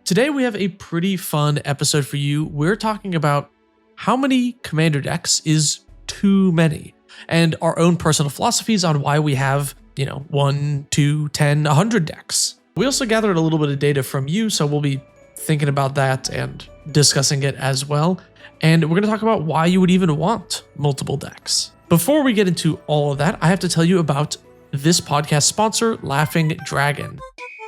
Today we have a pretty fun episode for you. We're talking about how many commander decks is too many, and our own personal philosophies on why we have, 1, 2, 10, 100 decks. We also gathered a little bit of data from you, so we'll be thinking about that and discussing it as well. And we're going to talk about why you would even want multiple decks. Before we get into all of that, I have to tell you about this podcast sponsor, Laughing Dragon.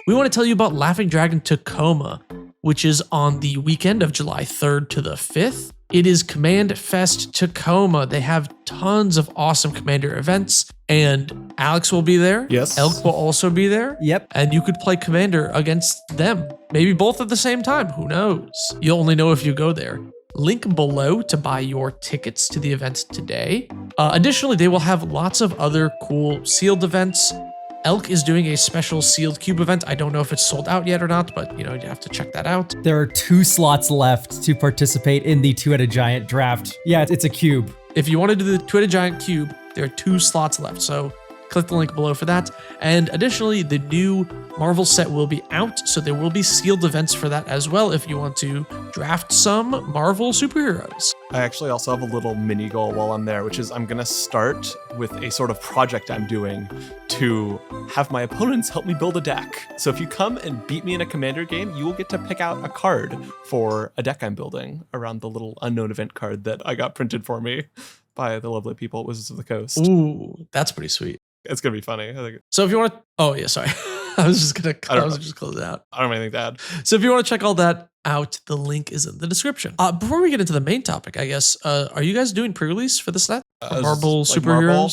We want to tell you about Laughing Dragon Tacoma, which is on the weekend of July 3rd to the 5th. It is Command Fest Tacoma. They have tons of awesome Commander events, and Alex will be there. Yes. Elk will also be there. Yep. And you could play Commander against them. Maybe both at the same time. Who knows? You'll only know if you go there. Link below to buy your tickets to the event today. Additionally, they will have lots of other cool sealed events. Elk is doing a special sealed cube event. I don't know if it's sold out yet or not, but you have to check that out. There are 2 slots left to participate in the Two-Headed Giant draft. Yeah, it's a cube. If you want to do the Two-Headed Giant cube, there are 2 slots left. So click the link below for that. And additionally, the new Marvel set will be out, so there will be sealed events for that as well if you want to draft some Marvel superheroes. I actually also have a little mini goal while I'm there, which is I'm going to start with a sort of project I'm doing to have my opponents help me build a deck. So if you come and beat me in a Commander game, you will get to pick out a card for a deck I'm building around the little unknown event card that I got printed for me by the lovely people at Wizards of the Coast. Ooh, that's pretty sweet. It's going to be funny. I think. So if you want to, oh yeah, sorry. I was just close it out. I don't have anything to add. So if you want to check all that out, the link is in the description. Before we get into the main topic, I guess, are you guys doing pre-release for the set? Marvel superheroes? Marvel?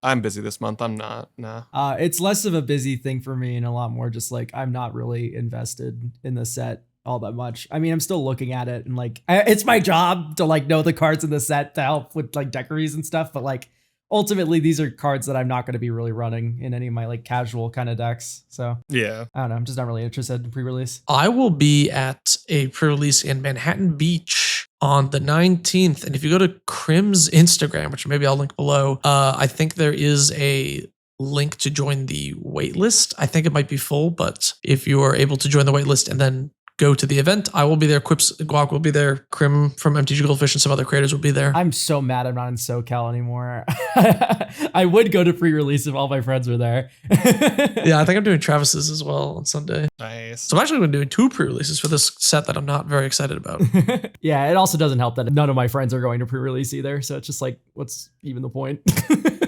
I'm busy this month. I'm not. Nah. It's less of a busy thing for me and a lot more just like I'm not really invested in the set all that much. I mean, I'm still looking at it and it's my job to know the cards in the set to help with decories and stuff, but ultimately, these are cards that I'm not going to be really running in any of my casual kind of decks. So yeah, I don't know. I'm just not really interested in pre-release. I will be at a pre-release in Manhattan Beach on the 19th. And if you go to Crim's Instagram, which maybe I'll link below, I think there is a link to join the waitlist. I think it might be full, but if you are able to join the waitlist and then go to the event, I will be there. Quips Guac will be there. Crim from MTG Goldfish and some other creators will be there. I'm so mad I'm not in SoCal anymore. I would go to pre-release if all my friends were there. Yeah, I think I'm doing Travis's as well on Sunday. Nice. So I'm actually been doing 2 pre-releases for this set that I'm not very excited about. Yeah, it also doesn't help that none of my friends are going to pre-release either. So it's just what's even the point?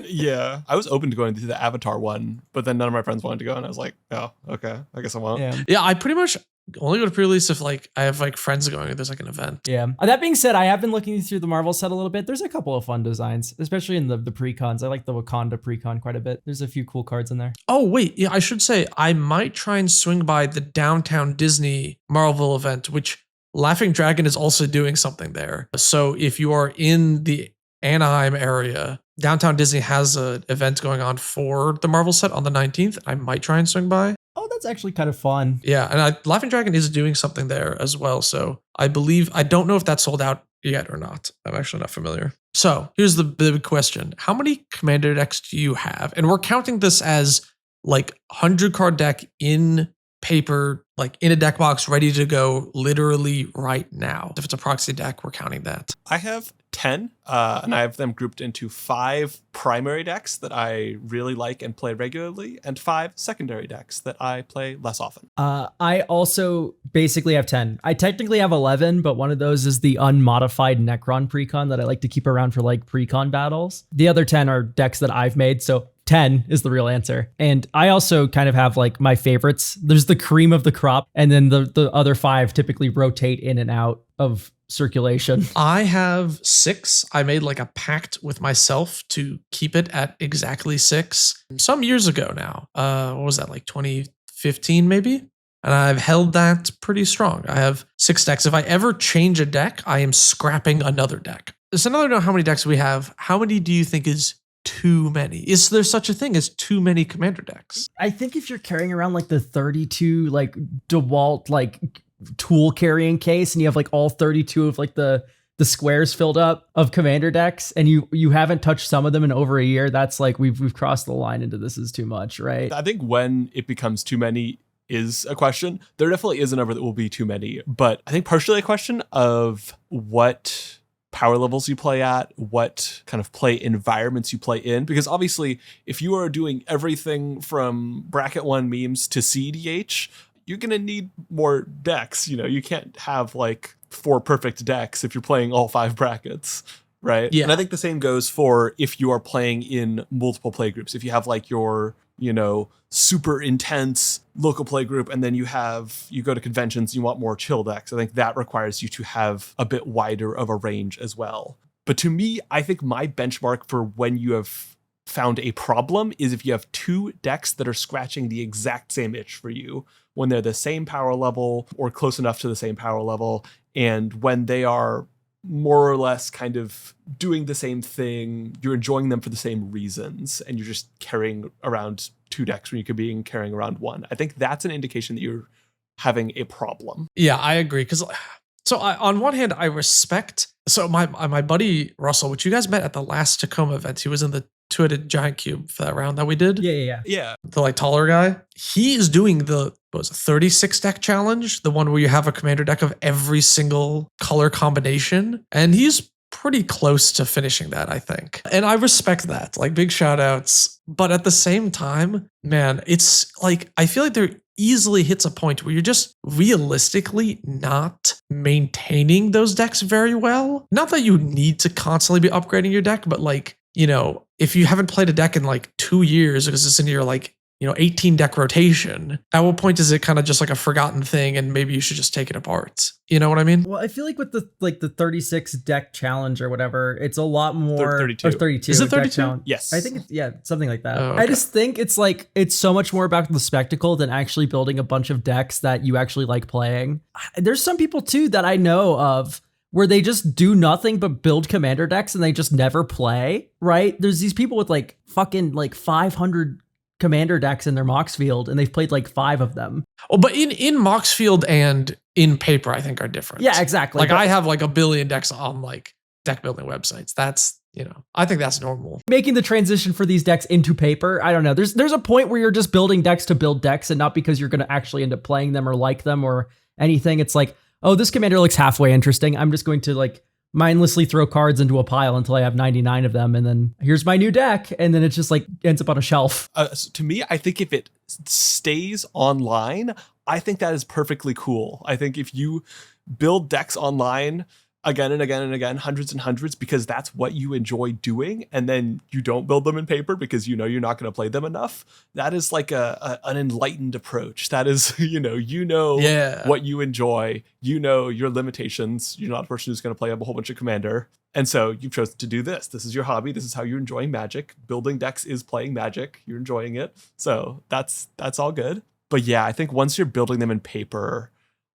Yeah, I was open to going to the Avatar one, but then none of my friends wanted to go, and I was like, oh, okay, I guess I won't. Yeah, I pretty much only go to pre-release if I have friends going or there's an event. Yeah. That being said, I have been looking through the Marvel set a little bit. There's a couple of fun designs, especially in the pre-cons. I like the Wakanda pre-con quite a bit. There's a few cool cards in there. Oh, wait. Yeah, I should say I might try and swing by the Downtown Disney Marvel event, which Laughing Dragon is also doing something there. So if you are in the Anaheim area, Downtown Disney has an event going on for the Marvel set on the 19th. I might try and swing by. Oh, that's actually kind of fun. Yeah, and Laughing Dragon is doing something there as well. So I don't know if that's sold out yet or not. I'm actually not familiar. So here's the big question. How many Commander decks do you have? And we're counting this as 100 card deck in paper, in a deck box, ready to go literally right now. If it's a proxy deck, we're counting that. I have 10, and I have them grouped into 5 primary decks that I really like and play regularly, and 5 secondary decks that I play less often. I also basically have 10. I technically have 11, but one of those is the unmodified Necron precon that I like to keep around for precon battles. The other 10 are decks that I've made, so 10 is the real answer. And I also kind of have my favorites. There's the cream of the crop, and then the other 5 typically rotate in and out of circulation. I have 6. I made a pact with myself to keep it at exactly 6 some years ago now. What was that, 2015 maybe? And I've held that pretty strong. I have 6 decks. If I ever change a deck, I am scrapping another deck. So now that I know how many decks we have, how many do you think is too many? Is there such a thing as too many Commander decks? I think if you're carrying around the 32 DeWalt tool carrying case and you have all 32 of the squares filled up of Commander decks and you haven't touched some of them in over a year, that's we've crossed the line into this is too much, right? I think when it becomes too many is a question. There definitely is a number that will be too many, but I think partially a question of what power levels you play at, what kind of play environments you play in. Because obviously, if you are doing everything from bracket 1 memes to CEDH, you're going to need more decks. You know, you can't have like 4 perfect decks if you're playing all 5 brackets, right? Yeah. And I think the same goes for if you are playing in multiple play groups. If you have like your, you know, super intense local play group, and then you go to conventions, you want more chill decks, I think that requires you to have a bit wider of a range as well. But to me, I think my benchmark for when you have found a problem is if you have 2 decks that are scratching the exact same itch for you, when they're the same power level or close enough to the same power level, and when they are more or less kind of doing the same thing, you're enjoying them for the same reasons, and you're just carrying around 2 decks when you could be carrying around 1. I think that's an indication that you're having a problem. Yeah, I agree. Because on one hand, I respect. So my buddy Russell, which you guys met at the last Tacoma event, he was in the 2-headed giant cube for that round that we did. Yeah. The like taller guy. He is doing the 36 deck challenge, the one where you have a commander deck of every single color combination, and he's pretty close to finishing that, I think. And I respect that. Like, big shout outs. But at the same time, man, it's like I feel like there easily hits a point where you're just realistically not maintaining those decks very well. Not that you need to constantly be upgrading your deck, but like, you know, if you haven't played a deck in like 2 years because it's in your like, you know, 18 deck rotation, at what point is it kind of just like a forgotten thing and maybe you should just take it apart? You know what I mean? Well, I feel like with the 36 deck challenge or whatever, it's a lot more 32. Or 32. Is it deck 32? challenge. Yes. I think it's something like that. Oh, okay. I just think it's like it's so much more about the spectacle than actually building a bunch of decks that you actually like playing. There's some people too that I know of where they just do nothing but build commander decks and they just never play, right? There's these people with like fucking like 500 commander decks in their Mox field and they've played like 5 of them. Oh, but in Mox Field and in paper, I think are different. Yeah, exactly. Like, I have like a billion decks on like deck building websites. That's, you know, I think that's normal. Making the transition for these decks into paper, I don't know. There's a point where you're just building decks to build decks and not because you're going to actually end up playing them or like them or anything. It's like, oh, this commander looks halfway interesting. I'm just going to like mindlessly throw cards into a pile until I have 99 of them. And then here's my new deck. And then it just like ends up on a shelf. So to me, I think if it stays online, I think that is perfectly cool. I think if you build decks online again and again and again, hundreds and hundreds, because that's what you enjoy doing, and then you don't build them in paper because you know you're not going to play them enough, that is like an enlightened approach. That is, Yeah. what you enjoy, you know your limitations. You're not a person who's going to play a whole bunch of Commander. And so you've chosen to do this. This is your hobby. This is how you're enjoying Magic. Building decks is playing Magic. You're enjoying it. So that's all good. But yeah, I think once you're building them in paper,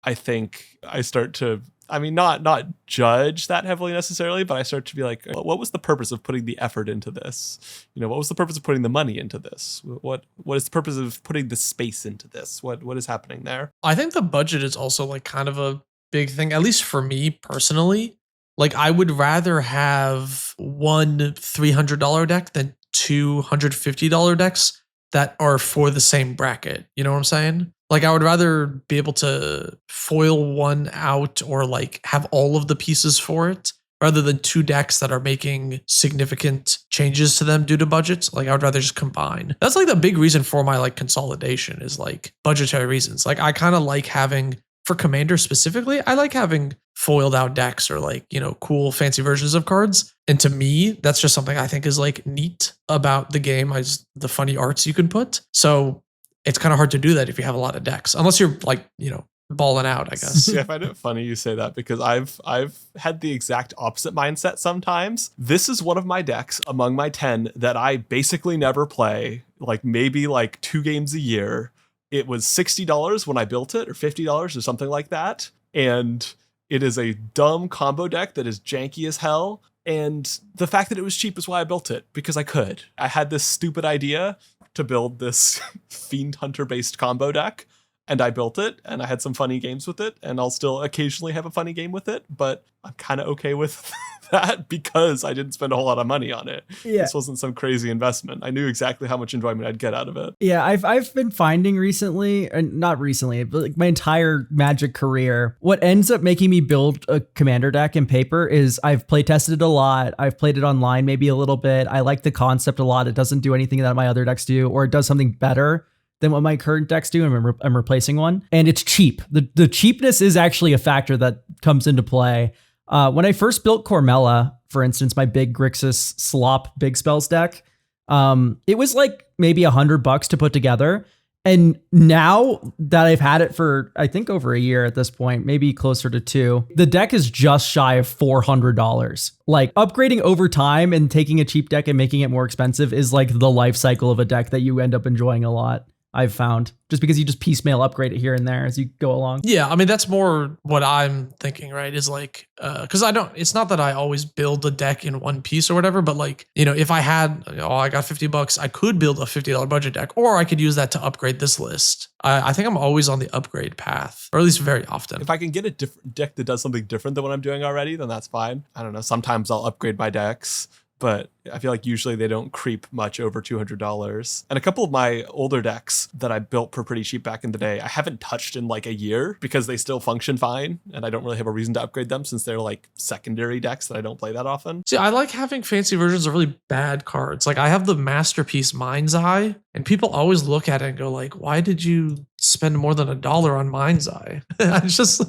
I think I start to, I mean, not judge that heavily necessarily, but I start to be like, what was the purpose of putting the effort into this? You know, what was the purpose of putting the money into this? What is the purpose of putting the space into this? What is happening there? I think the budget is also like kind of a big thing, at least for me personally. Like, I would rather have one $300 deck than two $150 decks that are for the same bracket. You know what I'm saying? Like, I would rather be able to foil one out or like have all of the pieces for it rather than 2 decks that are making significant changes to them due to budgets. Like, I would rather just combine. That's like the big reason for my like consolidation is like budgetary reasons. Like, I kind of like having, for Commander specifically, I like having foiled out decks or like, you know, cool fancy versions of cards. And to me, that's just something I think is like neat about the game, is the funny arts you can put. So it's kind of hard to do that if you have a lot of decks, unless you're like, you know, balling out, I guess. Yeah, I find it funny you say that because I've had the exact opposite mindset sometimes. This is one of my decks among my 10 that I basically never play, like maybe like 2 games a year. It was $60 when I built it, or $50 or something like that. And it is a dumb combo deck that is janky as hell. And the fact that it was cheap is why I built it, because I could. I had this stupid idea to build this Fiend Hunter based combo deck. and I built it and I had some funny games with it, and I'll still occasionally have a funny game with it, but I'm kind of okay with that because I didn't spend a whole lot of money on it. Yeah. This wasn't some crazy investment. I knew exactly how much enjoyment I'd get out of it. Yeah, I've been finding recently, and not recently, but like my entire Magic career, what ends up making me build a commander deck in paper is I've play tested it a lot. I've played it online maybe a little bit. I like the concept a lot. It doesn't do anything that my other decks do, or it does something better than what my current decks do, and I'm replacing one. And it's cheap. The cheapness is actually a factor that comes into play. When I first built Cormella, for instance, my big Grixis slop big spells deck, it was like maybe $100 to put together. And now that I've had it for, I think, over a year at this point, maybe closer to 2, the deck is just shy of $400. Like, upgrading over time and taking a cheap deck and making it more expensive is like the life cycle of a deck that you end up enjoying a lot, I've found, just because you just piecemeal upgrade it here and there as you go along. Yeah, I mean, that's more what I'm thinking, right? Is like, because it's not that I always build a deck in one piece or whatever, but like, if I had, I got $50, I could build a $50 budget deck, or I could use that to upgrade this list. I think I'm always on the upgrade path, or at least very often. If I can get a different deck that does something different than what I'm doing already, then that's fine. I don't know. Sometimes I'll upgrade my decks, but I feel like usually they don't creep much over $200. And a couple of my older decks that I built for pretty cheap back in the day, I haven't touched in like a year because they still function fine. And I don't really have a reason to upgrade them since they're like secondary decks that I don't play that often. See, I like having fancy versions of really bad cards. Like I have the Masterpiece Mind's Eye, and people always look at it and go like, why did you spend more than $1 on Mind's Eye? I just,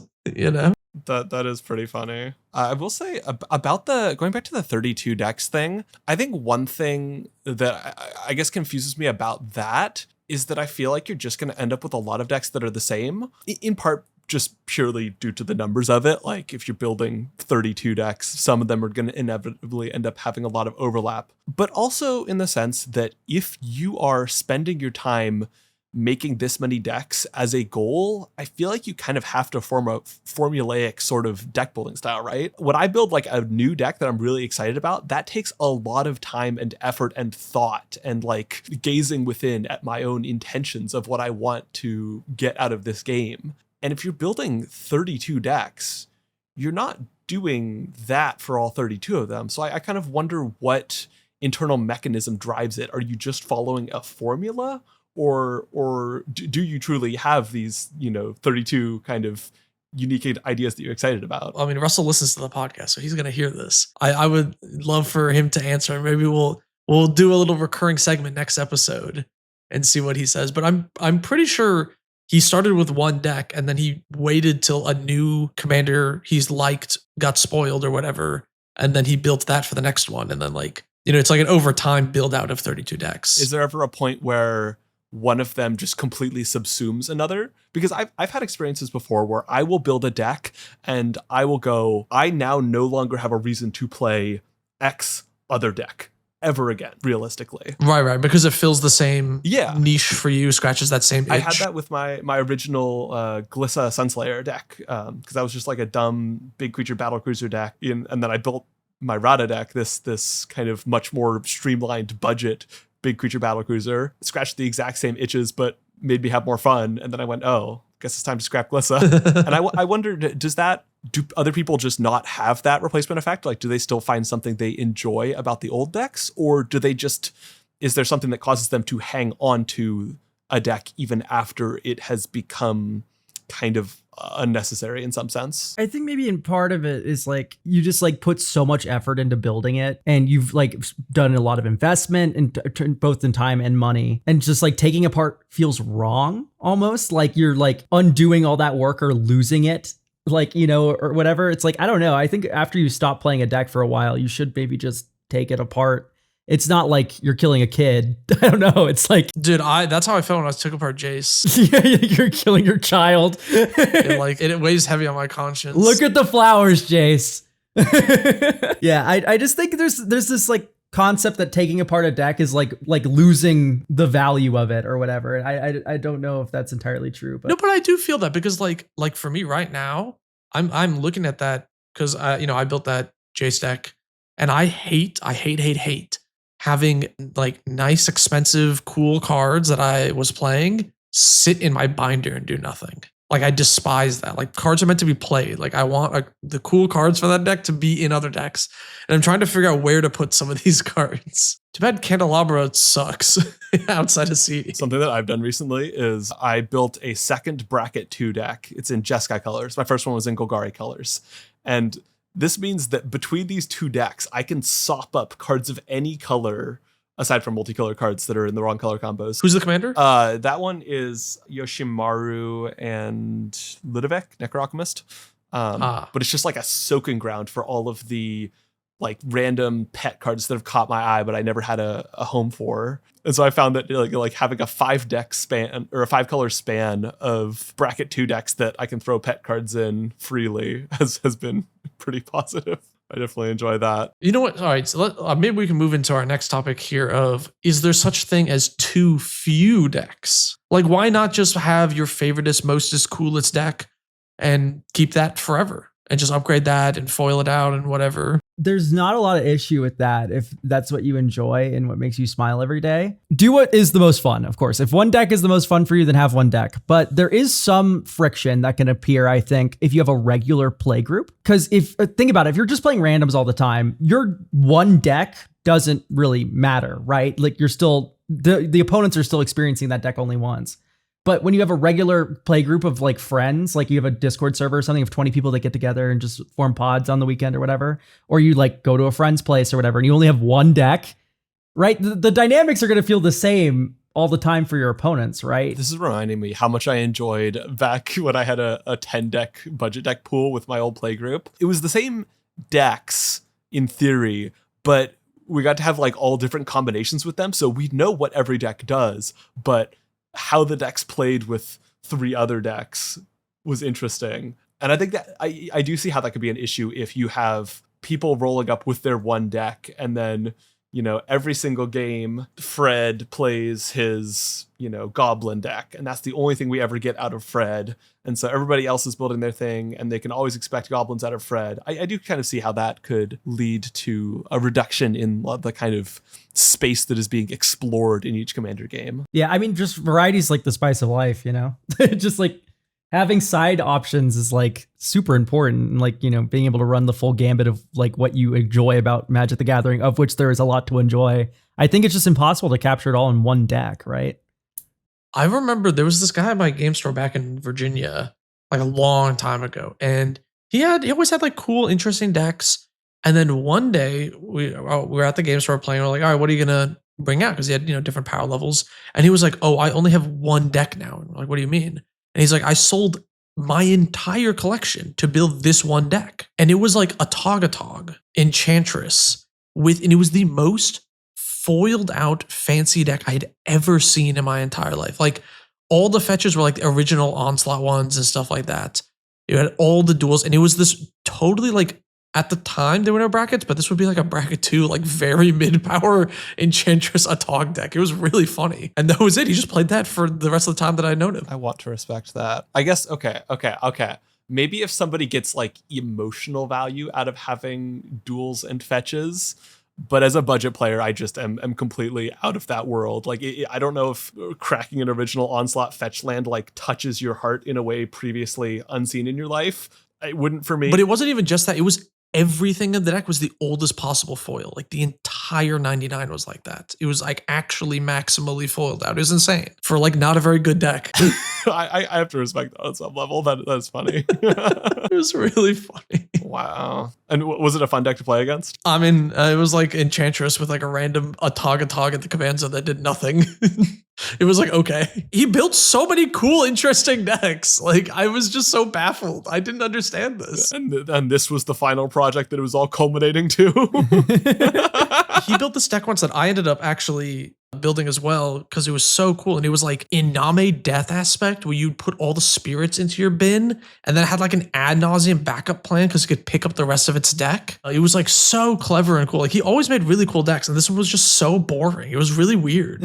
That is pretty funny. I will say about going back to the 32 decks thing, I think one thing that I guess confuses me about that is that I feel like you're just going to end up with a lot of decks that are the same, in part just purely due to the numbers of it. Like if you're building 32 decks, some of them are going to inevitably end up having a lot of overlap, but also in the sense that if you are spending your time making this many decks as a goal, I feel like you kind of have to form a formulaic sort of deck building style, right? When I build like a new deck that I'm really excited about, that takes a lot of time and effort and thought and like gazing within at my own intentions of what I want to get out of this game. And if you're building 32 decks, you're not doing that for all 32 of them. So I kind of wonder what internal mechanism drives it. Are you just following a formula? Or do you truly have these, 32 kind of unique ideas that you're excited about? I mean, Russell listens to the podcast, so he's going to hear this. I would love for him to answer. Maybe we'll do a little recurring segment next episode and see what he says. But I'm pretty sure he started with one deck and then he waited till a new commander he's liked got spoiled or whatever, and then he built that for the next one. And then it's like an overtime build out of 32 decks. Is there ever a point where one of them just completely subsumes another? Because I've had experiences before where I will build a deck and I will go, I now no longer have a reason to play X other deck ever again, realistically. Right, because it fills the same niche for you, scratches that same itch. I had that with my original Glissa Sunslayer deck, because that was just like a dumb big creature battlecruiser deck, and then I built my Rada deck, this kind of much more streamlined budget big creature battlecruiser. Scratched the exact same itches, but made me have more fun. And then I went, oh, guess it's time to scrap Glissa. And I wondered, do other people just not have that replacement effect? Like, do they still find something they enjoy about the old decks? Or do they is there something that causes them to hang on to a deck even after it has become kind of unnecessary in some sense? I think maybe in part of it is like you just like put so much effort into building it, and you've like done a lot of investment in both in time and money, and just like taking apart feels wrong, almost like you're like undoing all that work or losing it, like, or whatever. It's like, I don't know. I think after you stop playing a deck for a while, you should maybe just take it apart. It's not like you're killing a kid. I don't know. It's like, dude, that's how I felt when I took apart Jace. Yeah, you're killing your child. It weighs heavy on my conscience. Look at the flowers, Jace. Yeah, I just think there's this like concept that taking apart a deck is like losing the value of it or whatever. I don't know if that's entirely true, but no, but I do feel that because like for me right now, I'm looking at that because I built that Jace deck, and I hate having like nice, expensive, cool cards that I was playing sit in my binder and do nothing. Like I despise that. Like cards are meant to be played. Like I want the cool cards for that deck to be in other decks. And I'm trying to figure out where to put some of these cards. Too bad Candelabra sucks outside of CD. Something that I've done recently is I built a second bracket 2 deck. It's in Jeskai colors. My first one was in Golgari colors. And this means that between these 2 decks, I can sop up cards of any color aside from multicolor cards that are in the wrong color combos. Who's the commander? That one is Yoshimaru and Ludovic, Necroalchemist. But it's just like a soaking ground for all of the like random pet cards that have caught my eye, but I never had a home for. And so I found that like having a 5 deck span or a 5 color span of bracket 2 decks that I can throw pet cards in freely has been pretty positive. I definitely enjoy that. You know what? All right, so maybe we can move into our next topic here of, is there such thing as too few decks? Like, why not just have your favoriteest, mostest, coolest deck and keep that forever and just upgrade that and foil it out and whatever? There's not a lot of issue with that if that's what you enjoy and what makes you smile every day. Do what is the most fun, of course. If one deck is the most fun for you, then have one deck. But there is some friction that can appear, I think, if you have a regular play group. Because think about it, if you're just playing randoms all the time, your one deck doesn't really matter, right? Like you're still, the opponents are still experiencing that deck only once. But when you have a regular play group of like friends, like you have a Discord server or something of 20 people that get together and just form pods on the weekend or whatever, or you like go to a friend's place or whatever, and you only have one deck, right? The dynamics are going to feel the same all the time for your opponents, right? This is reminding me how much I enjoyed back when I had a 10 deck budget deck pool with my old play group. It was the same decks in theory, but we got to have like all different combinations with them. So we know what every deck does, but how the decks played with 3 other decks was interesting. And I think that I do see how that could be an issue if you have people rolling up with their one deck and then, you know, every single game Fred plays his, you know, goblin deck, and that's the only thing we ever get out of Fred. And so everybody else is building their thing and they can always expect goblins out of Fred. I do kind of see how that could lead to a reduction in the kind of space that is being explored in each Commander game. Yeah, I mean, just variety is like the spice of life, you know? Just like having side options is like super important. And like, you know, being able to run the full gambit of like what you enjoy about Magic the Gathering, of which there is a lot to enjoy. I think it's just impossible to capture it all in one deck, right? I remember there was this guy at my game store back in Virginia, like a long time ago, and he always had like cool, interesting decks. And then one day we were at the game store playing. We're like, all right, what are you gonna bring out? Because he had, you know, different power levels. And he was like, oh, I only have one deck now. And we're like, what do you mean? And he's like, I sold my entire collection to build this one deck. And it was like a Togatog Enchantress and it was the most foiled out fancy deck I had ever seen in my entire life. Like all the fetches were like the original Onslaught ones and stuff like that. You had all the duels, and it was this totally like, at the time there were no brackets, but this would be like a bracket 2, like very mid-power Enchantress Atog deck. It was really funny. And that was it. He just played that for the rest of the time that I'd known him. I want to respect that. I guess, okay. Maybe if somebody gets like emotional value out of having duels and fetches, but as a budget player, I just am completely out of that world. Like, I don't know if cracking an original Onslaught fetch land like touches your heart in a way previously unseen in your life. It wouldn't for me. But it wasn't even just that. It was everything in the deck was the oldest possible foil. Like the entire 99 was like that. It was like actually maximally foiled out. It was insane for like not a very good deck. I have to respect that on some level. That's funny. It was really funny. Wow. And was it a fun deck to play against? I mean, it was like Enchantress with like a random Atog at the command zone that did nothing. It was like, okay. He built so many cool, interesting decks. Like, I was just so baffled. I didn't understand this. And this was the final project that it was all culminating to. He built this deck once that I ended up actually building as well because it was so cool. And it was like Iname Death aspect where you'd put all the spirits into your bin, and then it had like an ad nauseum backup plan because it could pick up the rest of its deck. It was like so clever and cool. Like he always made really cool decks, and this one was just so boring. It was really weird.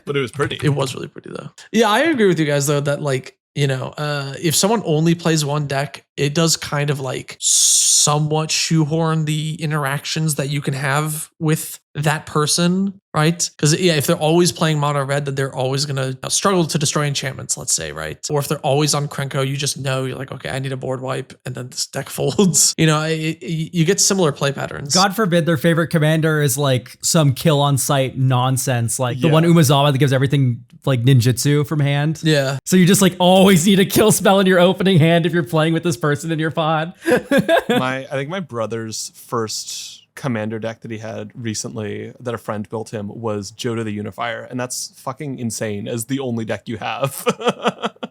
But it was pretty. It was really pretty though. Yeah, I agree with you guys though that like, you know, if someone only plays one deck it does kind of like somewhat shoehorn the interactions that you can have with that person, right? Because yeah, if they're always playing mono red, then they're always gonna struggle to destroy enchantments, let's say, right? Or if they're always on Krenko, you just know you're like, okay, I need a board wipe, and then this deck folds. You know, you get similar play patterns. God forbid their favorite commander is like some kill on sight nonsense, like the Yeah. one Umezawa that gives everything like ninjutsu from hand. Yeah. So you just like always need a kill spell in your opening hand if you're playing with this person in your pod. I think my brother's first commander deck that he had recently that a friend built him was Joda the Unifier, and that's fucking insane as the only deck you have.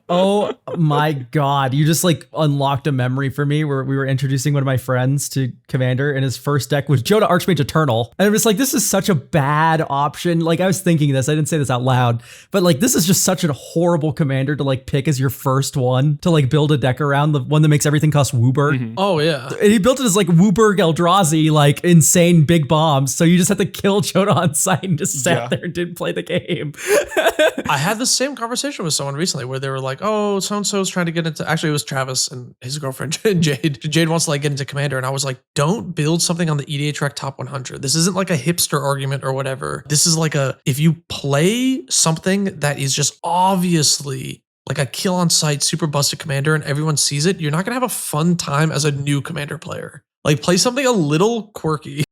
Oh my God. You just like unlocked a memory for me where we were introducing one of my friends to Commander and his first deck was Joda Archmage Eternal. And it was like, this is such a bad option. Like I was thinking this, I didn't say this out loud, but like this is just such a horrible commander to like pick as your first one to like build a deck around, the one that makes everything cost Wooburg. Oh yeah. And he built it as like Wooburg Eldrazi, like insane big bombs. So you just had to kill Joda on sight and just sat there and didn't play the game. I had the same conversation with someone recently where they were like, oh, so-and-so's trying to get into, actually it was Travis and his girlfriend Jade. Jade wants to like get into Commander. And I was like, don't build something on the EDH Rec Top 100. This isn't like a hipster argument or whatever. This is like if you play something that is just obviously like a kill on sight, super busted commander and everyone sees it, you're not going to have a fun time as a new Commander player. Like play something a little quirky.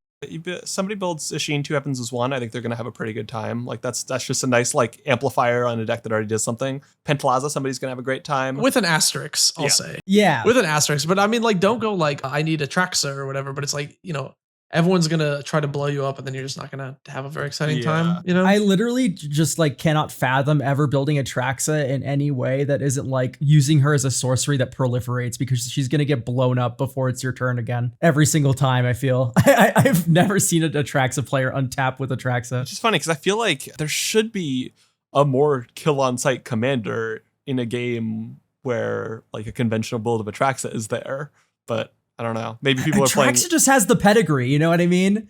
Somebody builds Isheen 2 Weapons as 1, I think they're going to have a pretty good time. Like that's just a nice like amplifier on a deck that already does something. Pentalaza, somebody's going to have a great time. With an asterisk, I'll say. Yeah. With an asterisk. But I mean, like, don't go like, I need a Traxa or whatever. But it's like, you know, everyone's going to try to blow you up and then you're just not going to have a very exciting time, you know? I literally just like cannot fathom ever building a Traxa in any way that isn't like using her as a sorcery that proliferates because she's going to get blown up before it's your turn again. Every single time I feel. I've never seen a Traxa player untap with a Traxa. Which is funny because I feel like there should be a more kill on sight commander in a game where like a conventional build of Atraxa is there, but I don't know. Maybe people are playing. Atraxa just has the pedigree, you know what I mean?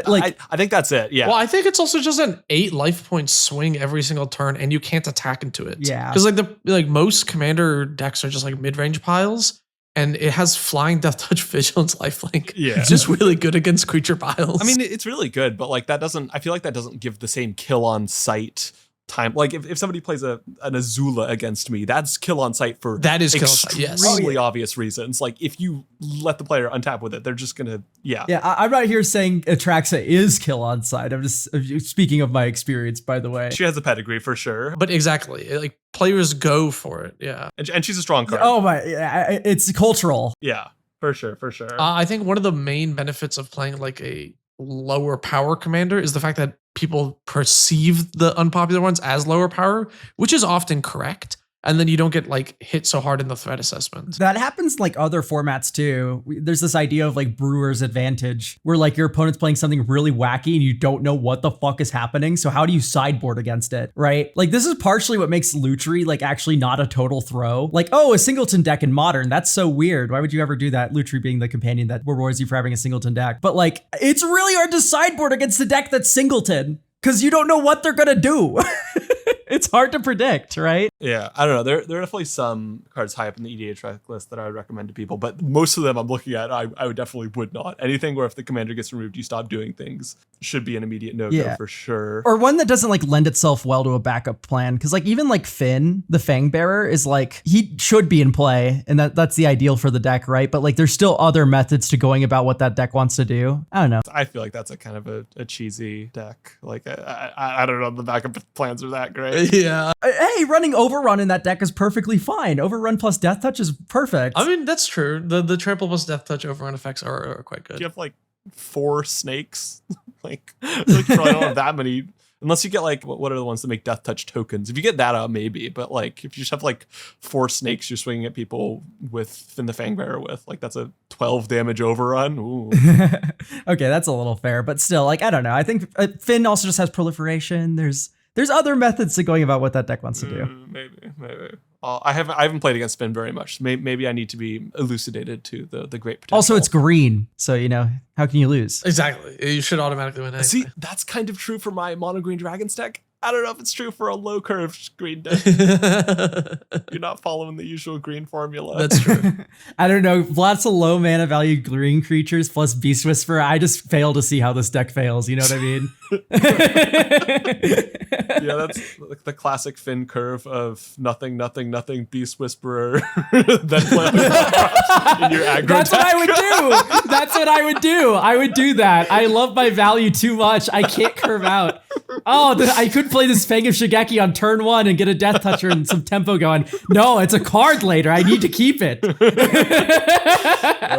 Like I think that's it. Yeah. Well, I think it's also just an 8 life point swing every single turn, and you can't attack into it. Yeah. Because like most commander decks are just like mid-range piles, and it has flying death touch vigilance lifelink. Yeah. It's just really good against creature piles. I mean, it's really good, but like that doesn't. I feel like that doesn't give the same kill on sight time. Like if somebody plays an Azula against me, that's kill on sight for that is kill on sight, yes. Extremely obvious reasons. Like if you let the player untap with it, they're just gonna I'm not here saying Atraxa is kill on sight. I'm just speaking of my experience, by the way. She has a pedigree for sure. But exactly, like players go for it. Yeah. And she's a strong card. Oh my, it's cultural. Yeah, for sure. I think one of the main benefits of playing like a lower power commander is the fact that people perceive the unpopular ones as lower power, which is often correct. And then you don't get like hit so hard in the threat assessment. That happens like other formats too. There's this idea of like brewer's advantage where like your opponent's playing something really wacky and you don't know what the fuck is happening. So how do you sideboard against it, right? Like this is partially what makes Lutri like actually not a total throw. Like, oh, a singleton deck in Modern. That's so weird. Why would you ever do that? Lutri being the companion that rewards you for having a singleton deck. But like, it's really hard to sideboard against a deck that's singleton because you don't know what they're going to do. It's hard to predict, right? Yeah, I don't know. There are definitely some cards high up in the EDH Rec list that I would recommend to people, but most of them I'm looking at, I would definitely would not. Anything where if the commander gets removed, you stop doing things should be an immediate no-go for sure. Or one that doesn't like lend itself well to a backup plan. Cause like even like Finn, the Fang Bearer, is like, he should be in play and that's the ideal for the deck, right? But like there's still other methods to going about what that deck wants to do. I don't know. I feel like that's a kind of a cheesy deck. Like I don't know, the backup plans are that great. Yeah. Hey, running Overrun in that deck is perfectly fine. Overrun plus Death Touch is perfect. I mean, that's true. The trample plus Death Touch Overrun effects are quite good. You have like 4 snakes. like you probably don't have that many. Unless you get like, what are the ones that make Death Touch tokens? If you get that out, maybe. But like, if you just have like 4 snakes you're swinging at people with Finn the Fangbearer with, like that's a 12 damage overrun. Ooh. Okay, that's a little fair. But still, like, I don't know. I think Finn also just has proliferation. There's other methods to going about what that deck wants to do. Maybe. I haven't played against Finn very much. Maybe I need to be elucidated to the great potential. Also, it's green, so you know how can you lose? Exactly. You should automatically win anyway. See, that's kind of true for my mono green dragons deck. I don't know if it's true for a low curve green deck. You're not following the usual green formula. That's true. I don't know. Lots of low mana value green creatures plus Beast Whisperer. I just fail to see how this deck fails. You know what I mean? Yeah, that's like the classic Finn curve of nothing, Beast Whisperer, then play in your aggro That's deck. what I would do. That's what I would do. I would do that. I love my value too much. I can't curve out. Oh, I could play this Fang of Shigeki on turn 1 and get a Death Toucher and some tempo going. No, it's a card later. I need to keep it. All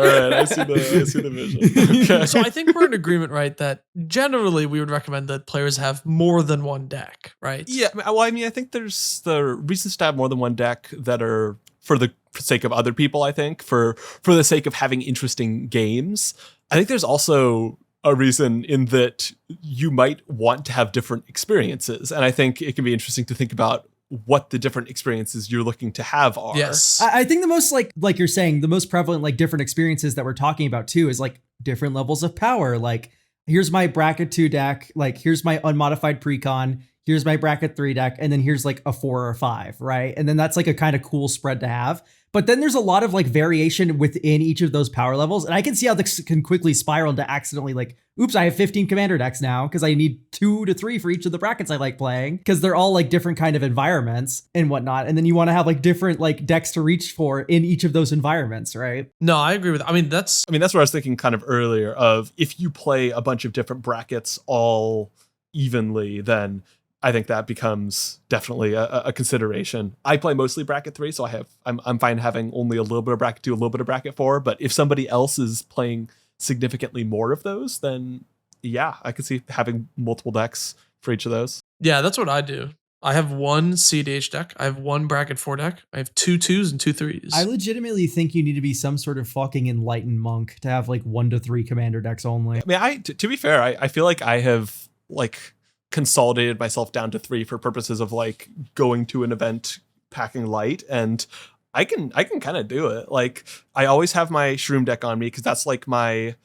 right, I see the vision. Okay. So I think we're in agreement, right, that generally we would recommend that players have more than one deck, right? Yeah, well, I mean, I think there's the reasons to have more than one deck that are for the sake of other people, I think, for the sake of having interesting games. I think there's also a reason in that you might want to have different experiences. And I think it can be interesting to think about what the different experiences you're looking to have are. Yes. I think the most like you're saying, the most prevalent like different experiences that we're talking about too is like different levels of power. Like here's my bracket 2 deck, like here's my unmodified precon, here's my bracket 3 deck, and then here's like a 4 or 5, right? And then that's like a kind of cool spread to have. But then there's a lot of like variation within each of those power levels. And I can see how this can quickly spiral into accidentally like, oops, I have 15 commander decks now because I need 2 to 3 for each of the brackets I like playing because they're all like different kind of environments and whatnot. And then you want to have like different like decks to reach for in each of those environments, right? No, I agree with that. I mean, that's what I was thinking kind of earlier of if you play a bunch of different brackets all evenly, then I think that becomes definitely a consideration. I play mostly bracket 3, so I'm fine having only a little bit of bracket 2, a little bit of bracket 4. But if somebody else is playing significantly more of those, then yeah, I could see having multiple decks for each of those. Yeah, that's what I do. I have one CDH deck. I have one bracket 4 deck. I have 2 2s and 2 3s. I legitimately think you need to be some sort of fucking enlightened monk to have like 1 to 3 commander decks only. I mean, to be fair, I feel like I have like consolidated myself down to 3 for purposes of like going to an event packing light, and I can kind of do it. Like I always have my shroom deck on me because that's like my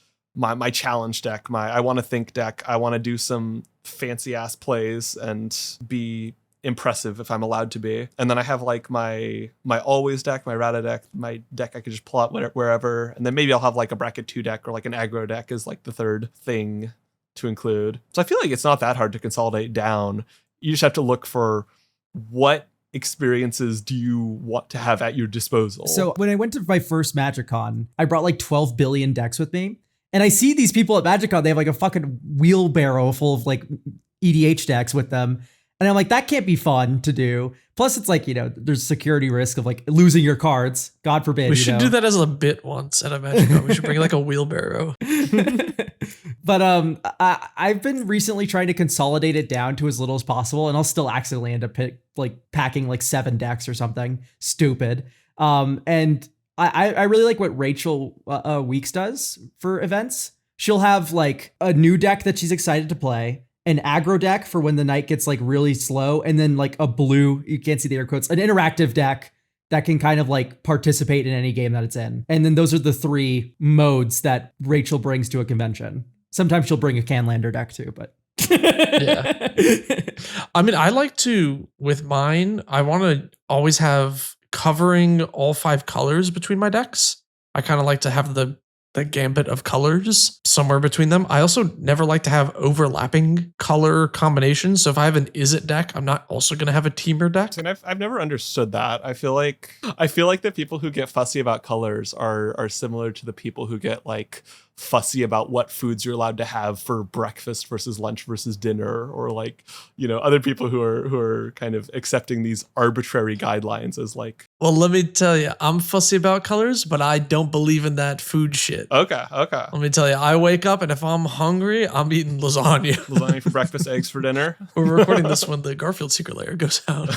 challenge deck, my I want to think deck. I want to do some fancy ass plays and be impressive if I'm allowed to be. And then I have like my always deck, my Rata deck, my deck I could just pull out wherever, and then maybe I'll have like a bracket 2 deck or like an aggro deck as like the third thing to include. So I feel like it's not that hard to consolidate down. You just have to look for what experiences do you want to have at your disposal. So when I went to my first MagicCon, I brought like 12 billion decks with me. And I see these people at MagicCon, they have like a fucking wheelbarrow full of like EDH decks with them. And I'm like, that can't be fun to do. Plus, it's like, you know, there's security risk of like losing your cards. God forbid. We should do that as a bit once at a MagicCon. We should bring like a wheelbarrow. But I've been recently trying to consolidate it down to as little as possible, and I'll still accidentally end up packing like 7 decks or something stupid. And I really like what Rachel Weeks does for events. She'll have like a new deck that she's excited to play, an aggro deck for when the night gets like really slow, and then like a blue, you can't see the air quotes, an interactive deck that can kind of like participate in any game that it's in. And then those are the 3 modes that Rachel brings to a convention. Sometimes she'll bring a Canlander deck too, but yeah. I mean, I like to, with mine, I want to always have covering all 5 colors between my decks. I kind of like to have the gambit of colors somewhere between them. I also never like to have overlapping color combinations. So if I have an Is It deck, I'm not also going to have a Teamer deck. And I've never understood that. I feel like the people who get fussy about colors are similar to the people who get like fussy about what foods you're allowed to have for breakfast versus lunch versus dinner, or like, you know, other people who are kind of accepting these arbitrary guidelines as like, well, let me tell you, I'm fussy about colors, but I don't believe in that food shit. Okay. Let me tell you, I wake up and if I'm hungry, I'm eating lasagna. Lasagna for breakfast, eggs for dinner. We're recording this when the Garfield secret layer goes out.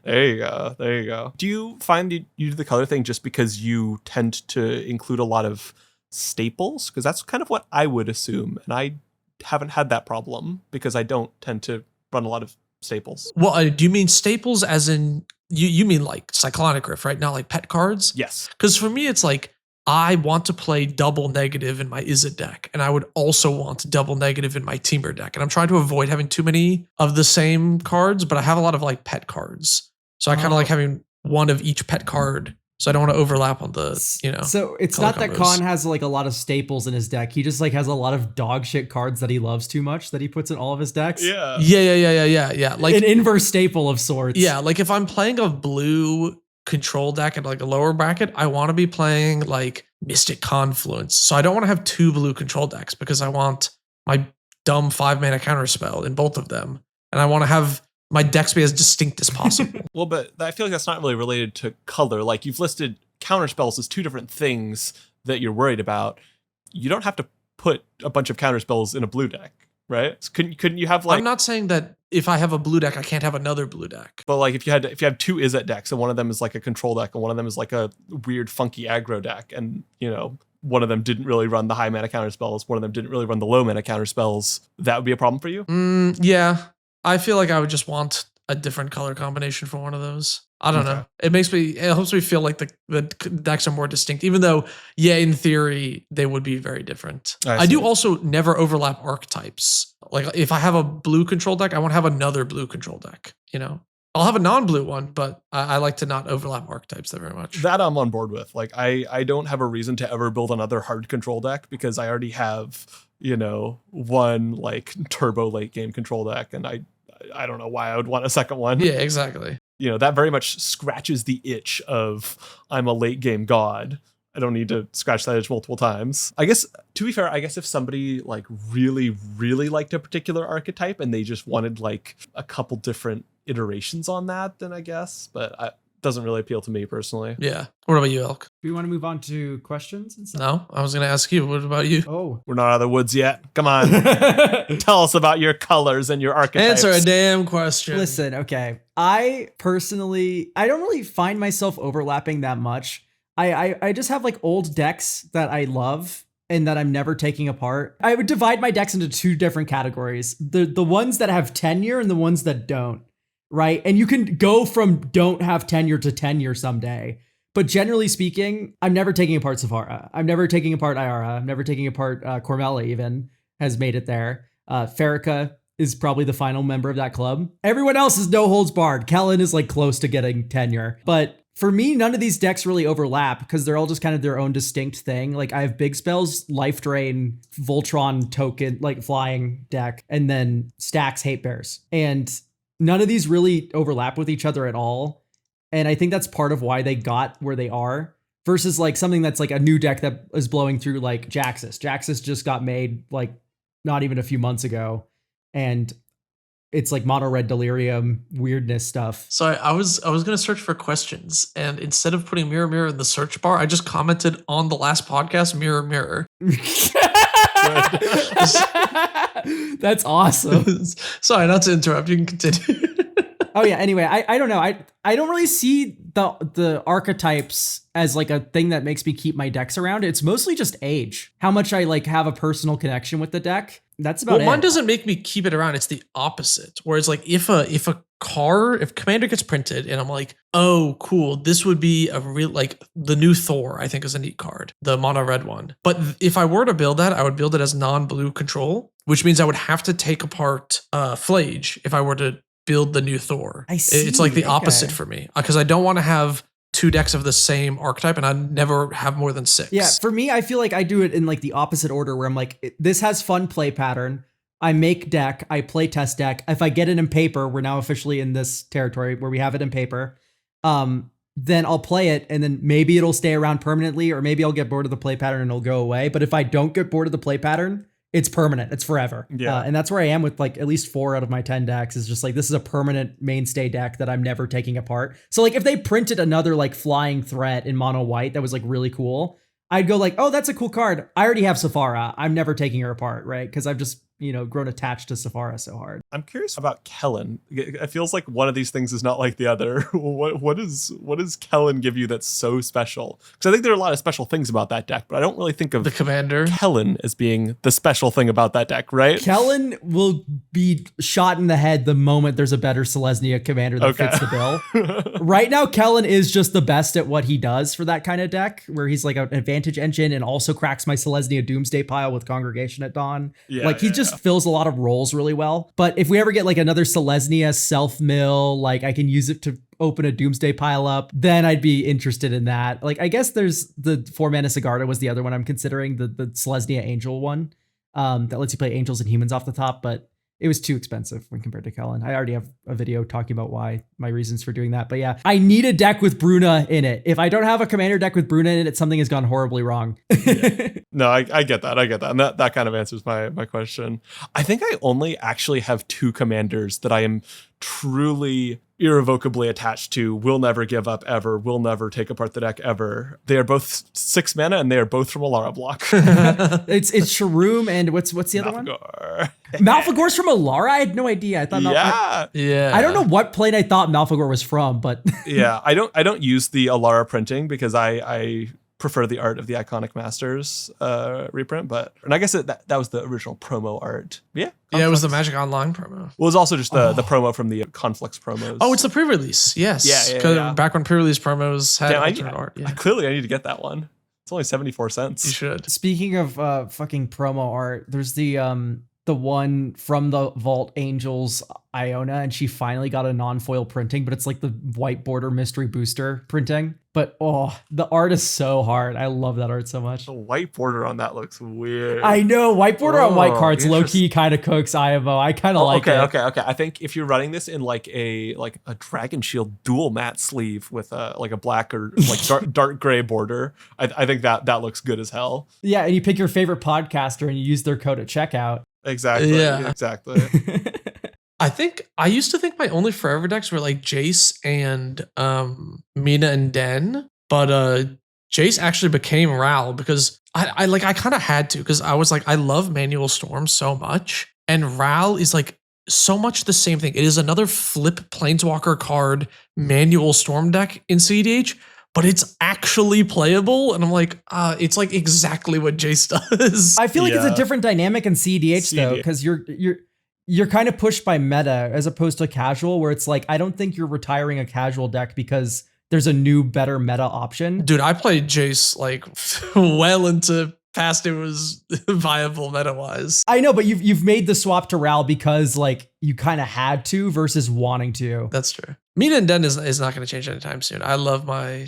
There you go. Do you find you do the color thing just because you tend to include a lot of staples? Because that's kind of what I would assume, and I haven't had that problem because I don't tend to run a lot of staples. Well, do you mean staples as in you mean like Cyclonic Rift, right? Not like pet cards? Yes. Because for me, it's like I want to play double negative in my Izzet deck, and I would also want double negative in my Temur deck. And I'm trying to avoid having too many of the same cards, but I have a lot of like pet cards. So I kind of like having one of each pet card. So I don't want to overlap on the, So it's color not that combos. Khan has like a lot of staples in his deck. He just like has a lot of dog shit cards that he loves too much that he puts in all of his decks. Yeah. Yeah. Like an inverse staple of sorts. Yeah, like if I'm playing a blue control deck at like a lower bracket, I want to be playing like Mystic Confluence. So I don't want to have 2 blue control decks because I want my dumb 5-mana counterspell in both of them. And I want to have my decks be as distinct as possible. Well, but I feel like that's not really related to color. Like you've listed counterspells as 2 different things that you're worried about. You don't have to put a bunch of counterspells in a blue deck, right? So couldn't you have like? I'm not saying that if I have a blue deck, I can't have another blue deck. But like if you have 2 Izzet decks and one of them is like a control deck and one of them is like a weird funky aggro deck, and one of them didn't really run the high mana counterspells, one of them didn't really run the low mana counterspells, that would be a problem for you? Yeah. I feel like I would just want a different color combination for one of those. I don't know. It helps me feel like the decks are more distinct, even though, in theory, they would be very different. I do also never overlap archetypes. Like if I have a blue control deck, I won't have another blue control deck, I'll have a non-blue one, but I like to not overlap archetypes that very much. That I'm on board with. Like I don't have a reason to ever build another hard control deck because I already have, one like turbo late game control deck, and I don't know why I would want a second one. Yeah, exactly. That very much scratches the itch of I'm a late game god. I don't need to scratch that itch multiple times. I guess, to be fair, if somebody like really, really liked a particular archetype and they just wanted like a couple different iterations on that, then I guess, but it doesn't really appeal to me personally. Yeah. What about you, Elk? Do we want to move on to questions and stuff? No, I was going to ask you. What about you? Oh. We're not out of the woods yet. Come on. Tell us about your colors and your archetypes. Answer a damn question. Listen, okay. I personally, I don't really find myself overlapping that much. I just have like old decks that I love and that I'm never taking apart. I would divide my decks into 2 different categories. The ones that have tenure and the ones that don't, right? And you can go from don't have tenure to tenure someday. But generally speaking, I'm never taking apart Sephara. I'm never taking apart Iara. I'm never taking apart Cormella even has made it there. Farrakha is probably the final member of that club. Everyone else is no holds barred. Kellen is like close to getting tenure. But for me, none of these decks really overlap because they're all just kind of their own distinct thing. Like I have big spells, life drain, Voltron token, like flying deck, and then Stax hate bears. And none of these really overlap with each other at all. And I think that's part of why they got where they are versus like something that's like a new deck that is blowing through like Jaxus. Jaxus just got made like not even a few months ago. And it's like mono red delirium weirdness stuff. So I was going to search for questions, and instead of putting mirror mirror in the search bar, I just commented on the last podcast mirror mirror. That's awesome. Sorry, not to interrupt. You can continue. Oh yeah. Anyway, I don't know. I don't really see the archetypes as like a thing that makes me keep my decks around. It's mostly just age. How much I like have a personal connection with the deck. That's about it. Mine doesn't make me keep it around. It's the opposite. Whereas like if Commander gets printed and I'm like, oh cool, this would be a real like the new Thor, I think is a neat card, the mono red one. But if I were to build that, I would build it as non-blue control, which means I would have to take apart Flage if I were to build the new Thor. I see. It's like the opposite for me because I don't want to have 2 decks of the same archetype and I never have more than 6. Yeah, for me, I feel like I do it in like the opposite order where I'm like, this has fun play pattern. I make deck, I play test deck. If I get it in paper, we're now officially in this territory where we have it in paper. Then I'll play it and then maybe it'll stay around permanently or maybe I'll get bored of the play pattern and it'll go away. But if I don't get bored of the play pattern, it's permanent. It's forever. Yeah. And that's where I am with like at least 4 out of my 10 decks is just like, this is a permanent mainstay deck that I'm never taking apart. So like if they printed another like flying threat in mono white that was like really cool, I'd go like, oh, that's a cool card. I already have Sephara. I'm never taking her apart, right? Because I've just grown attached to Sephara so hard. I'm curious about Kellen. It feels like one of these things is not like the other. What does Kellen give you that's so special? Because I think there are a lot of special things about that deck, but I don't really think of The commander. Kellen as being the special thing about that deck, right? Kellen will be shot in the head the moment there's a better Selesnya commander that fits the bill. Right now, Kellen is just the best at what he does for that kind of deck, where he's like an advantage engine and also cracks my Selesnya Doomsday pile with Congregation at Dawn. He just fills a lot of roles really well. But if we ever get like another Selesnya self-mill, like I can use it to open a Doomsday pile up, then I'd be interested in that. Like, I guess there's the 4-mana Sigarda was the other one I'm considering, the Selesnya Angel one that lets you play angels and humans off the top, but it was too expensive when compared to Kellen. I already have a video talking about why, my reasons for doing that. But yeah, I need a deck with Bruna in it. If I don't have a commander deck with Bruna in it, something has gone horribly wrong. No, I get that. And that kind of answers my question. I think I only actually have 2 commanders that I am truly irrevocably attached to, will never give up ever, will never take apart the deck ever. They are both 6 mana and they are both from Alara block. It's Shroom and what's the other one? Malphagor's from Alara? I had no idea. I thought yeah. I don't know what plane I thought Malphagor was from, but yeah, I don't use the Alara printing because I prefer the art of the Iconic Masters reprint, and I guess that was the original promo art. Yeah. Yeah, it was the Magic Online promo. Well, it was also just the promo from the Conflicts promos. Oh, it's the pre-release. Yes. Yeah. Back when pre-release promos had alternate art. Yeah. Clearly, I need to get that one. It's only 74 cents. You should. Speaking of fucking promo art, there's the one from the Vault Angels Iona, and she finally got a non-foil printing, but it's like the white border mystery booster printing. But the art is so hard. I love that art so much. The white border on that looks weird. I know, white border on white cards low-key kind of cooks IMO. I kind of like it. Okay. I think if you're running this in like a Dragon Shield dual matte sleeve with a black or like dark gray border, I think that looks good as hell. Yeah, and you pick your favorite podcaster and you use their code at checkout. Exactly. Yeah. Exactly. I used to think my only forever decks were like Jace and Mina and Den, but Jace actually became Ral because I kind of had to, because I was like, I love Manual Storm so much, and Ral is like so much the same thing. It is another flip Planeswalker card Manual Storm deck in CDH, but it's actually playable, and I'm like, it's like exactly what Jace does. I feel like it's a different dynamic in CDH though, because you're kind of pushed by meta as opposed to casual, where it's like, I don't think you're retiring a casual deck because there's a new, better meta option. Dude, I played Jace like well into past it was viable meta-wise. I know, but you've made the swap to Ral because like you kind of had to versus wanting to. That's true. Mina and Den is not going to change anytime soon. I love my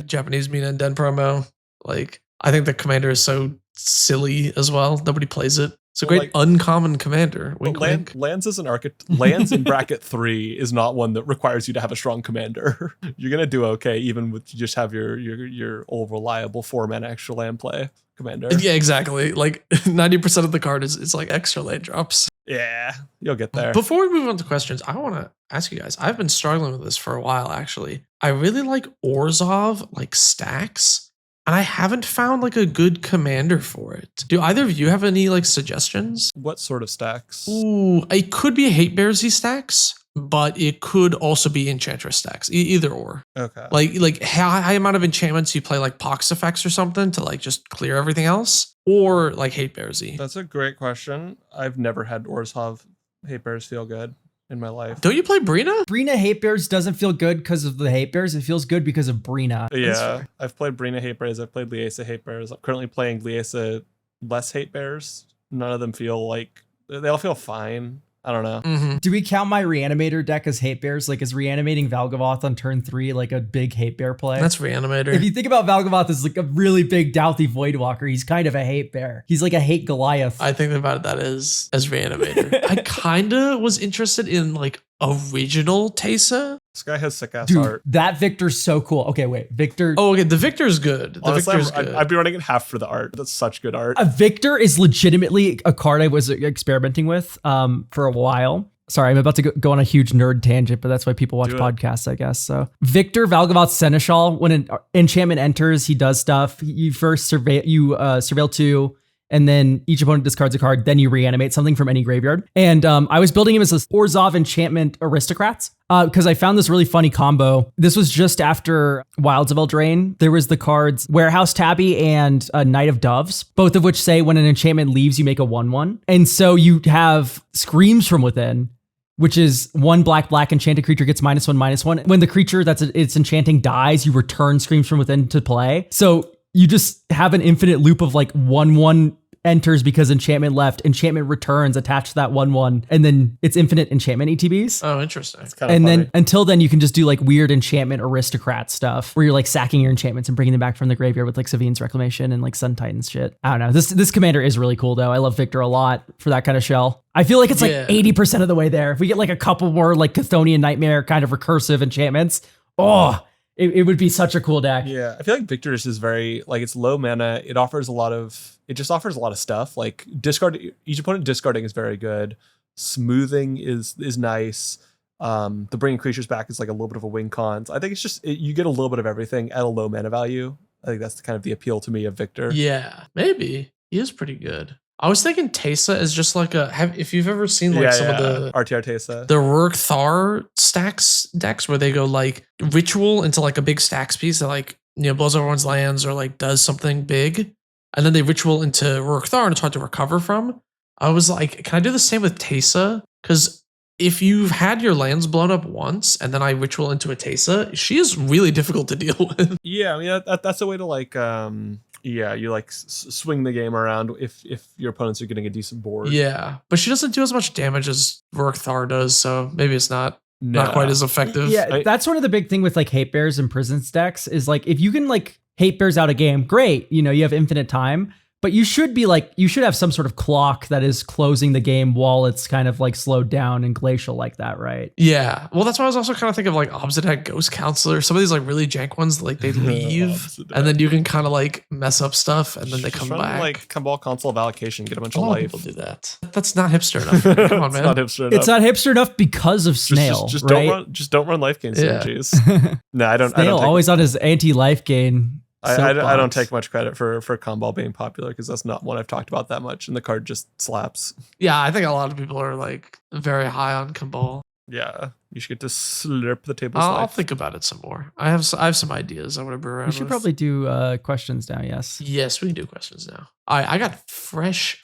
Japanese Mina and Den promo. Like, I think the commander is so silly as well. Nobody plays it. It's a great uncommon commander. Wink, wink. Lands as an lands in bracket 3 is not one that requires you to have a strong commander. You're gonna do okay even with you just have your old reliable 4-mana extra land play commander. Yeah, exactly. Like 90% of the card is like extra land drops. Yeah, you'll get there. Before we move on to questions, I want to ask you guys. I've been struggling with this for a while actually. I really like Orzhov, like Stax. And I haven't found like a good commander for it. Do either of you have any like suggestions? What sort of stacks? Ooh, it could be a Hate Bearsy stacks, but it could also be Enchantress stacks. Either or. Okay. Like high amount of enchantments, you play like Pox effects or something to like just clear everything else, or like Hate Bearsy. That's a great question. I've never had Orzhov Hate Bears feel good in my life. Don't you play Brina? Brina Hate Bears doesn't feel good because of the Hate Bears. It feels good because of Brina. Yeah, I've played Brina Hate Bears. I've played Liesa Hate Bears. I'm currently playing Liesa less Hate Bears. None of them feel like, they all feel fine. I don't know. Mm-hmm. Do we count my Reanimator deck as Hate Bears? Like, is Reanimating Valgavoth on turn 3 like a big Hate Bear play? That's Reanimator. If you think about Valgavoth as like a really big Douthy Voidwalker, he's kind of a Hate Bear. He's like a Hate Goliath. I think about that as Reanimator. I kind of was interested in like original Teysa. This guy has sick ass art. That Victor's so cool. Okay, wait, Victor. Oh, okay, the Victor's good. Honestly, I'd be running it half for the art. That's such good art. Victor is legitimately a card I was experimenting with for a while. Sorry, I'm about to go on a huge nerd tangent, but that's why people watch podcasts, I guess. So Victor Valgavoth Seneschal, when an enchantment enters, he does stuff. You first surveil 2, and then each opponent discards a card, then you reanimate something from any graveyard. And I was building him as this Orzhov enchantment aristocrats because I found this really funny combo. This was just after Wilds of Eldraine. There was the cards Warehouse Tabby and Knight of Doves, both of which say when an enchantment leaves, you make a 1/1. And so you have Screams from Within, which is 1 black enchanted creature gets -1/-1. When the creature that's it's enchanting dies, you return Screams from Within to play. So you just have an infinite loop of like 1/1 enters because enchantment left, enchantment returns attached to that 1/1, and then it's infinite enchantment ETBs. Oh, interesting. And then until then, you can just do like weird enchantment aristocrat stuff where you're like sacking your enchantments and bringing them back from the graveyard with like Savine's Reclamation and like Sun Titan's shit. I don't know. This commander is really cool though. I love Victor a lot for that kind of shell. I feel like it's like 80% of the way there. If we get like a couple more like Chthonian Nightmare kind of recursive enchantments, it would be such a cool deck. Yeah, I feel like Victor's is very, like, it's low mana. It just offers a lot of stuff. Like each opponent discarding is very good. Smoothing is nice. The bringing creatures back is like a little bit of a win con. I think it's just, you get a little bit of everything at a low mana value. I think that's kind of the appeal to me of Victor. Yeah, maybe. He is pretty good. I was thinking Teysa is just like if you've ever seen like some of the RTR Teysa, the Rurk Thar stacks decks where they go like ritual into like a big stacks piece that like, you know, blows everyone's lands or like does something big, and then they ritual into Rurk Thar and it's hard to recover from. I was like, can I do the same with Teysa? Because if you've had your lands blown up once and then I ritual into a Teysa, she is really difficult to deal with. Yeah, I mean that's a way to like you like swing the game around if your opponents are getting a decent board. Yeah, but she doesn't do as much damage as Rurk Thar does, so maybe it's not quite as effective. Yeah, that's one of the big thing with like Hate Bears and Prisons decks is like if you can like Hate Bears out a game, great, you know, you have infinite time. But you should have some sort of clock that is closing the game while it's kind of like slowed down and glacial like that, right? Yeah. Well, that's why I was also kind of thinking of like Obsidian Ghost Counselor. Some of these like really jank ones, like they leave and then you can kind of like mess up stuff and then they come back. Like Cabal Console of Allocation, get a bunch of life. People do that. That's not hipster enough. Come on, man. It's not hipster enough because of Snail. Just right? don't run life gain synergies. No, I don't. Snail always on his anti-life gain. I don't take much credit for Comball being popular because that's not one I've talked about that much, and the card just slaps. Yeah, I think a lot of people are like very high on Comball. Yeah, you should get to slurp the table. I'll think about it some more. I have some ideas I want to brew around. We should probably do questions now. Yes, we can do questions now. I got fresh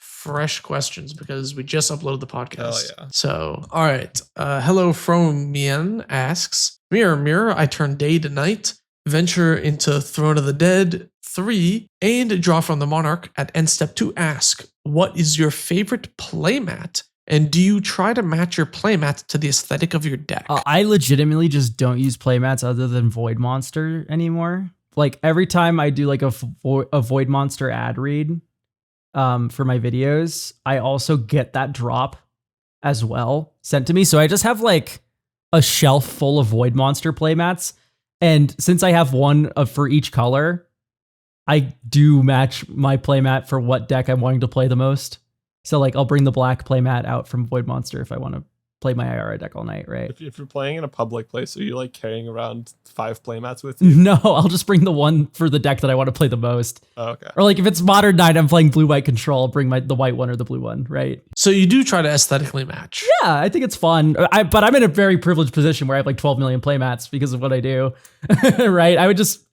questions because we just uploaded the podcast. Oh yeah. So all right. Hello Fromian asks, Mirror, I turn day to night. Venture into Throne of the Dead 3 and draw from the Monarch at end step 2. Ask, what is your favorite playmat? And do you try to match your playmat to the aesthetic of your deck? I legitimately just don't use playmats other than Void Monster anymore. Like every time I do like a Void Monster ad read for my videos, I also get that drop as well sent to me. So I just have like a shelf full of Void Monster playmats. And since I have one for each color, I do match my playmat for what deck I'm wanting to play the most. So like I'll bring the black playmat out from Void Monster if I want to play my IRA deck all night, right? If you're playing in a public place, are you like carrying around 5 playmats with you? No, I'll just bring the one for the deck that I want to play the most. Oh, okay. Or like if it's Modern Knight, I'm playing blue-white control, I'll bring the white one or the blue one, right? So you do try to aesthetically match. Yeah, I think it's fun. But I'm in a very privileged position where I have like 12 million playmats because of what I do, right? I just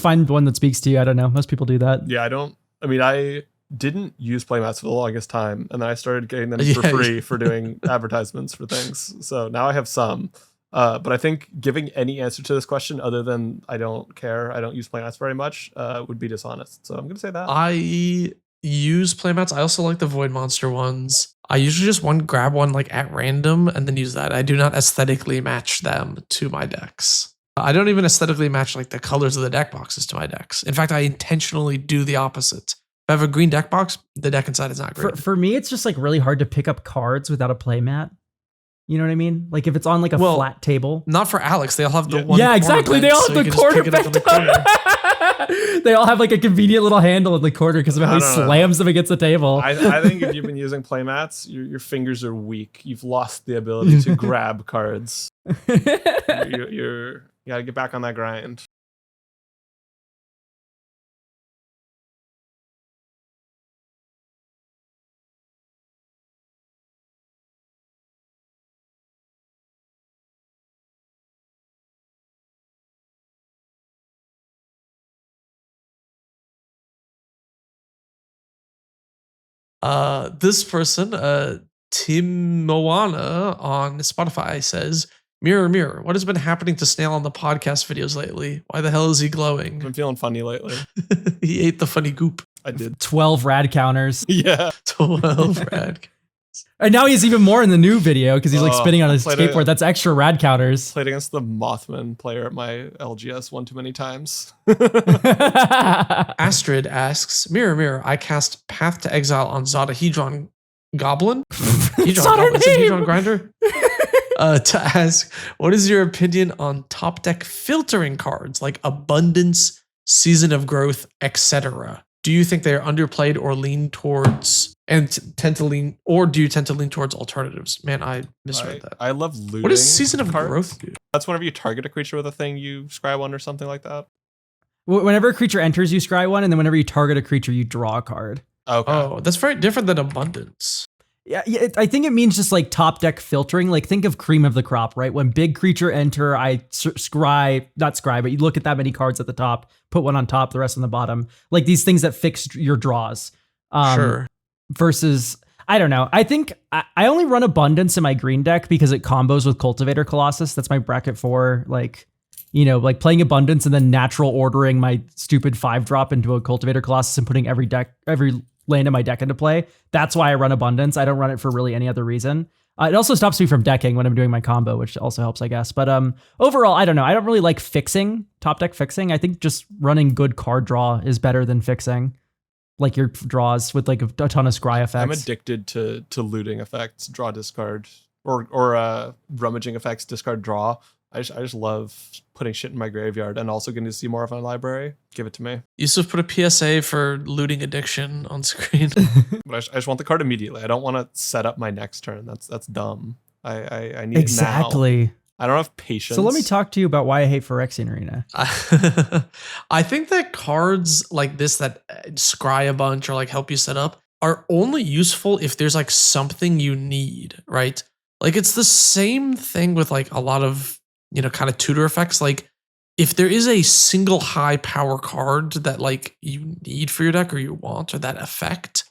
find one that speaks to you. I don't know. Most people do that. Yeah, I didn't use playmats for the longest time, and then I started getting them for free for doing advertisements for things. So now I have some. But I think giving any answer to this question other than I don't care, I don't use playmats very much, would be dishonest. So I'm going to say that. I use playmats. I also like the Void Monster ones. I usually just grab one like at random and then use that. I do not aesthetically match them to my decks. I don't even aesthetically match like the colors of the deck boxes to my decks. In fact, I intentionally do the opposite. If I have a green deck box, the deck inside is not great. For me, it's just like really hard to pick up cards without a playmat. You know what I mean? Like if it's on like a flat table. Not for Alex. They all have the one. Yeah, exactly. They all have the corner. They all have like a convenient little handle in the corner because of how he slams them against the table. I think if you've been using playmats, your fingers are weak. You've lost the ability to grab cards. You gotta get back on that grind. This person, Tim Moana on Spotify says, Mirror, mirror, what has been happening to Snail on the podcast videos lately? Why the hell is he glowing? I'm feeling funny lately. He ate the funny goop. I did. 12 rad counters. Yeah. 12 rad. And now he's even more in the new video because he's like spinning on his played skateboard. That's extra rad counters. Played against the Mothman player at my LGS one too many times. Astrid asks, Mirror, mirror, I cast Path to Exile on Zodahedron Goblin? Hedron not her Goblin? Is it name. Hedron Grinder? To ask, what is your opinion on top deck filtering cards like Abundance, Season of Growth, etc.? Do you think they are underplayed or lean towards, and tend to lean, or do you tend to lean towards alternatives? Man, I misread that. I love looting. What does Season of cards. Growth do? That's whenever you target a creature with a thing, you scry one or something like that. Whenever a creature enters, you scry one, and then whenever you target a creature, you draw a card. Okay. Oh, that's very different than Abundance. Yeah, I think it means just like top deck filtering. Like think of cream of the crop, right? When big creature enter, I not scry, but you look at that many cards at the top, put one on top, the rest on the bottom. Like these things that fix your draws. Sure. Versus, I don't know. I think I only run Abundance in my green deck because it combos with Cultivator Colossus. That's my bracket 4. Like, you know, like playing Abundance and then natural ordering my stupid 5-drop into a Cultivator Colossus and putting every land in my deck into play. That's why I run Abundance. I don't run it for really any other reason. It also stops me from decking when I'm doing my combo, which also helps, I guess. But overall, I don't know. I don't really like fixing, top deck fixing. I think just running good card draw is better than fixing like your draws with like a ton of scry effects. I'm addicted to looting effects, draw, discard, or rummaging effects, discard, draw. I just love putting shit in my graveyard and also getting to see more of my library. Give it to me. Yusuf put a PSA for looting addiction on screen. But I just want the card immediately. I don't want to set up my next turn. That's dumb. I need exactly. it now. I don't have patience. So let me talk to you about why I hate Phyrexian Arena. I think that cards like this that scry a bunch or like help you set up are only useful if there's like something you need, right? Like it's the same thing with like a lot of, you know, kind of tutor effects. Like if there is a single high power card that like you need for your deck or you want, or that effect,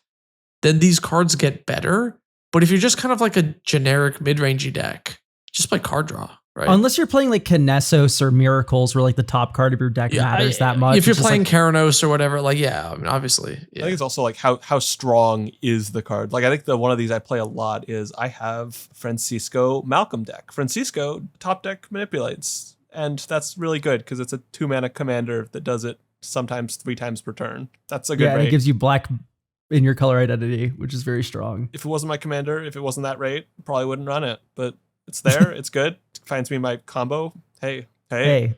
then these cards get better. But if you're just kind of like a generic mid-rangey deck, just play card draw, right? Unless you're playing like Kinesos or Miracles, where like the top card of your deck matters that much. If you're playing Keranos or whatever, like, yeah, I mean, obviously. Yeah. I think it's also like how strong is the card. Like I think the one of these I play a lot is I have Francisco Malcolm deck. Francisco top deck manipulates, and that's really good because it's a 2-mana commander that does it sometimes 3 times per turn. That's a good rate. And it gives you black in your color identity, which is very strong. If it wasn't my commander, if it wasn't that rate, probably wouldn't run it. But it's there, it's good. It finds me my combo. Hey. Hey.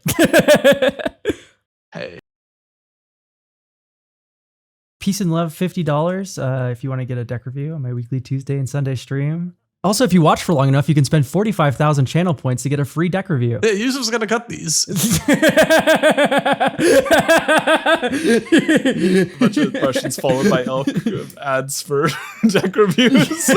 Peace and love, $50 if you want to get a deck review on my weekly Tuesday and Sunday stream. Also, if you watch for long enough, you can spend 45,000 channel points to get a free deck review. Yeah, Yusuf's gonna cut these. A bunch of Russians followed by elk who have ads for deck reviews.